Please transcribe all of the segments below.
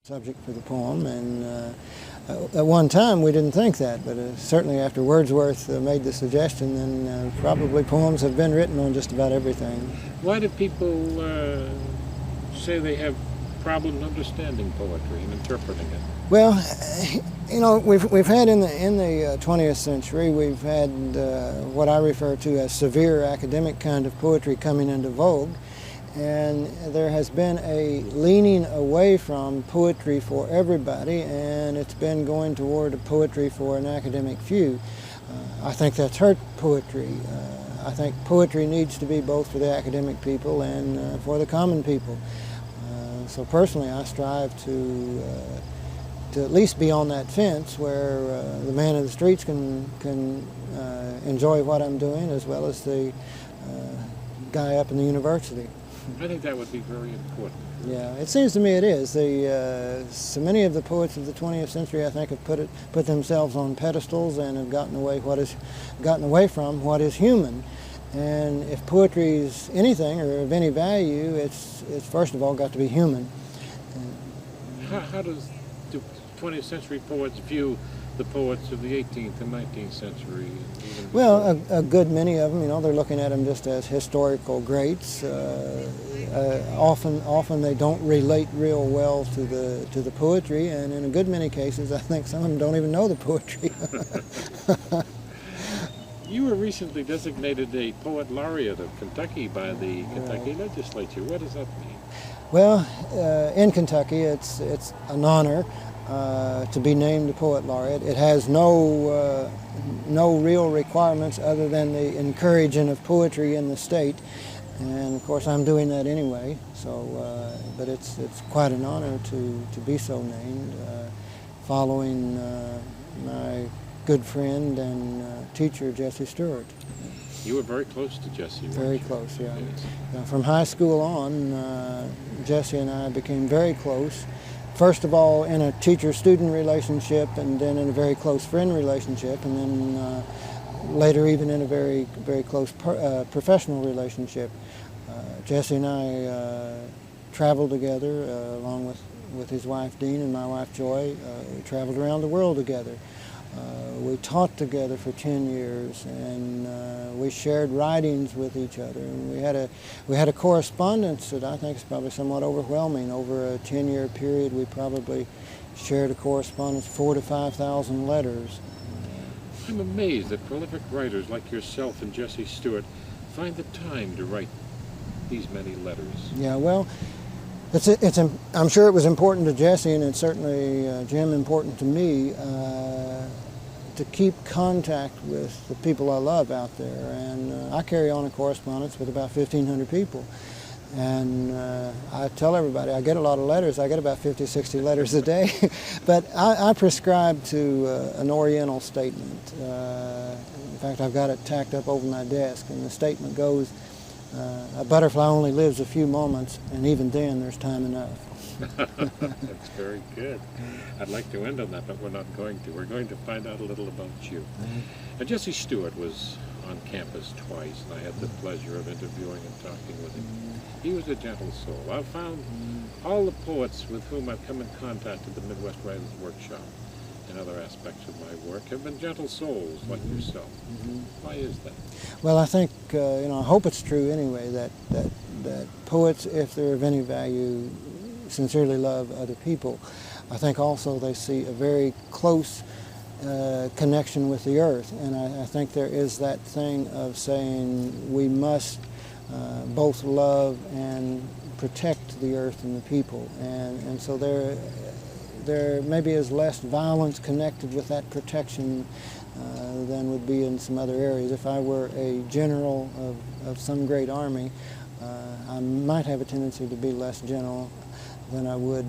Subject for the poem, and at one time we didn't think that, but certainly after Wordsworth made the suggestion, then probably poems have been written on just about everything. Why do people say they have problems understanding poetry and interpreting it? Well, you know, we've had in the 20th century, we've had what I refer to as severe academic kind of poetry coming into vogue. And there has been a leaning away from poetry for everybody, and it's been going toward a poetry for an academic few. I think that's hurt poetry. I think poetry needs to be both for the academic people and for the common people. So personally, I strive to at least be on that fence where the man of the streets can enjoy what I'm doing, as well as the guy up in the university. I think that would be very important. Yeah, it seems to me it is. So many of the poets of the 20th century, I think, have put themselves on pedestals and have gotten away from what is human. And if poetry is anything or of any value, it's first of all got to be human. How does the 20th century poets view the poets of the 18th and 19th century? Well, a good many of them, you know, they're looking at them just as historical greats. Often they don't relate real well to the poetry, and in a good many cases, I think some of them don't even know the poetry. You were recently designated a poet laureate of Kentucky by the Kentucky legislature. What does that mean? Well, in Kentucky, it's an honor to be named a poet laureate. It has no real requirements other than the encouraging of poetry in the state, and of course I'm doing that anyway. So, but it's quite an honor to be so named, following my good friend and teacher Jesse Stuart. You were very close to Jesse. Very close, yeah. Yes. From high school on, Jesse and I became very close. First of all, in a teacher-student relationship, and then in a very close friend relationship, and then later even in a very, very close professional relationship. Jesse and I traveled together along with his wife Dean and my wife Joy. We traveled around the world together. We taught together for 10 years, and we shared writings with each other. And we had a correspondence that I think is probably somewhat overwhelming. Over a 10-year period, we probably shared a correspondence 4,000 to 5,000 letters. I'm amazed that prolific writers like yourself and Jesse Stuart find the time to write these many letters. Yeah, well, I'm sure it was important to Jesse, and it's certainly, Jim, important to me to keep contact with the people I love out there. And I carry on a correspondence with about 1,500 people. And I tell everybody, I get a lot of letters. I get about 50, 60 letters a day. But I prescribe to an Oriental statement. In fact, I've got it tacked up over my desk, and the statement goes, a butterfly only lives a few moments, and even then there's time enough. That's very good. I'd like to end on that, but we're not going to. We're going to find out a little about you. Jesse Stuart was on campus twice, and I had the pleasure of interviewing and talking with him. He was a gentle soul. I've found all the poets with whom I've come in contact at the Midwest Writers Workshop and other aspects of my work have been gentle souls like yourself. Why is that? Well, I think, you know, I hope it's true anyway, that poets, if they're of any value, sincerely love other people. I think also they see a very close connection with the earth, and I think there is that thing of saying we must both love and protect the earth and the people, and so there maybe is less violence connected with that protection than would be in some other areas. If I were a general of some great army, I might have a tendency to be less gentle than I would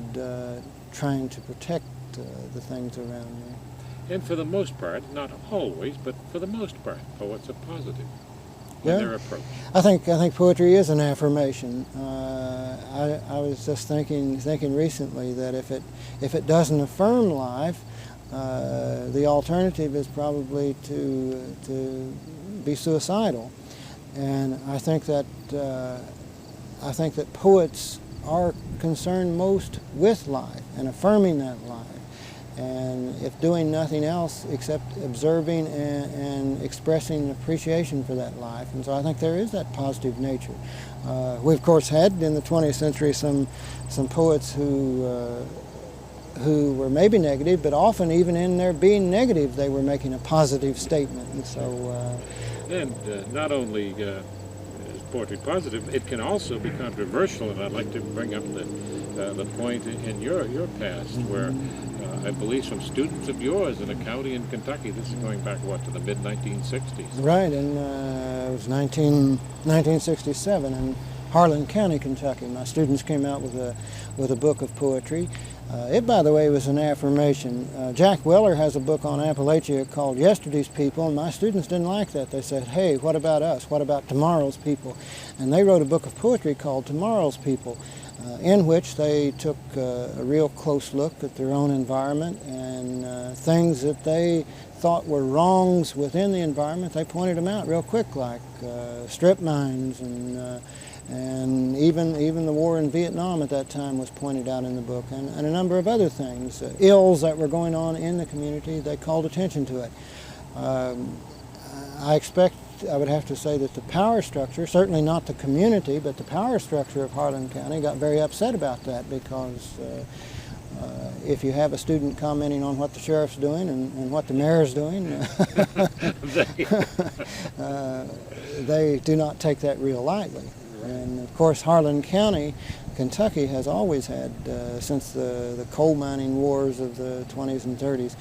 trying to protect the things around me. And for the most part, not always, but for the most part, poets are positive in their approach. I think poetry is an affirmation. I was just thinking recently that if it doesn't affirm life, the alternative is probably to be suicidal. And I think that poets are concerned most with life and affirming that life. And if doing nothing else except observing and expressing appreciation for that life. And so I think there is that positive nature. We of course had in the 20th century some poets who were maybe negative, but often even in their being negative they were making a positive statement. And so not only is poetry positive, it can also be controversial, and I'd like to bring up the point in your past where I believe some students of yours in a county in Kentucky, this is going back, what, to the mid-1960s? Right, and it was 1967 in Harlan County, Kentucky. My students came out with a book of poetry. It, by the way, was an affirmation. Jack Weller has a book on Appalachia called Yesterday's People, and my students didn't like that. They said, hey, what about us? What about tomorrow's people? And they wrote a book of poetry called Tomorrow's People, in which they took a real close look at their own environment and things that they thought were wrongs within the environment. They pointed them out real quick, like strip mines and even the war in Vietnam at that time was pointed out in the book, and a number of other things, ills that were going on in the community. They called attention to it. I would have to say that the power structure, certainly not the community, but the power structure of Harlan County got very upset about that, because if you have a student commenting on what the sheriff's doing and what the mayor's doing, they do not take that real lightly. And of course Harlan County, Kentucky, has always had, since the coal mining wars of the 20s and 30s,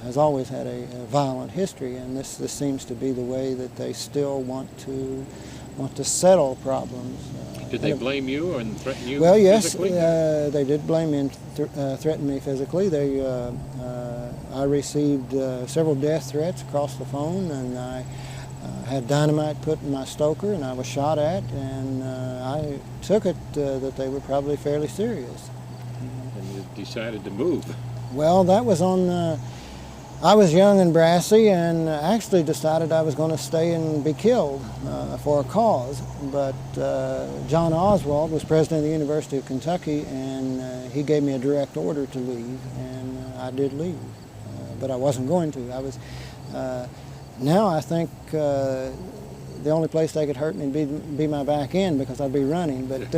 has always had a violent history, and this seems to be the way that they still want to settle problems. Did they blame you and threaten you? Well, yes, physically? They did blame me and threaten me physically. I received several death threats across the phone, and I had dynamite put in my stoker, and I was shot at, and I took it that they were probably fairly serious. And you decided to move. Well, that was on. I was young and brassy, and actually decided I was going to stay and be killed for a cause. But John Oswald was president of the University of Kentucky, and he gave me a direct order to leave, and I did leave. But I wasn't going to. I was. Now I think the only place they could hurt me would be my back end, because I'd be running. But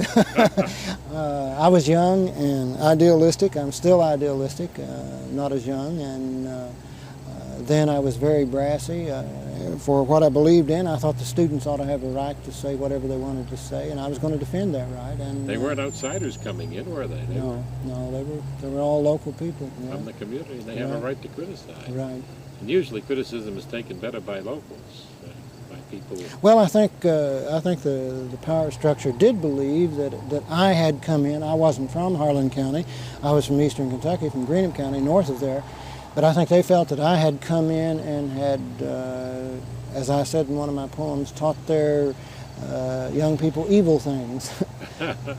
I was young and idealistic. I'm still idealistic, not as young, and then I was very brassy. For what I believed in, I thought the students ought to have a right to say whatever they wanted to say, and I was going to defend that right. And they weren't outsiders coming in, were they? No, they were all local people. Yeah. From the community. They have a right to criticize. Right. And usually criticism is taken better by locals, by people. Well, I think the power structure did believe that I had come in. I wasn't from Harlan County. I was from eastern Kentucky, from Greenup County, north of there. But I think they felt that I had come in and had, as I said in one of my poems, taught their young people evil things.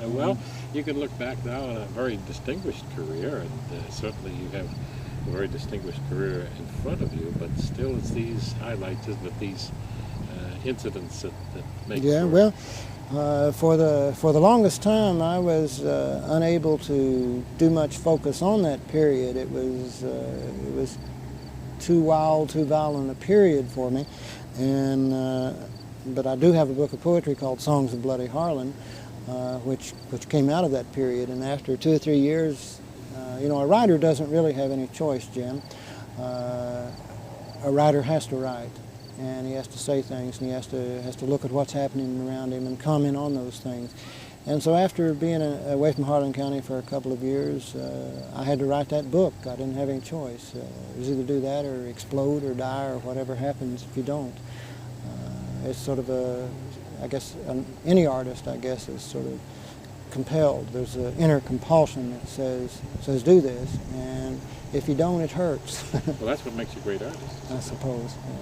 Well, you can look back now on a very distinguished career, and certainly you have a very distinguished career in front of you, but still it's these highlights, isn't it, these incidents that make Yeah, well, for the longest time I was unable to do much focus on that period. It was too wild, too violent a period for me, and but I do have a book of poetry called Songs of Bloody Harlan, which came out of that period. And after 2 or 3 years, you know, a writer doesn't really have any choice, Jim. A writer has to write, and he has to say things, and he has to look at what's happening around him and comment on those things. And so after being away from Harlan County for a couple of years, I had to write that book. I didn't have any choice. It was either do that or explode or die or whatever happens if you don't. It's sort of I guess any artist, I guess, is sort of compelled. There's an inner compulsion that says do this, and if you don't, it hurts. Well, that's what makes you a great artist. I suppose. Yeah.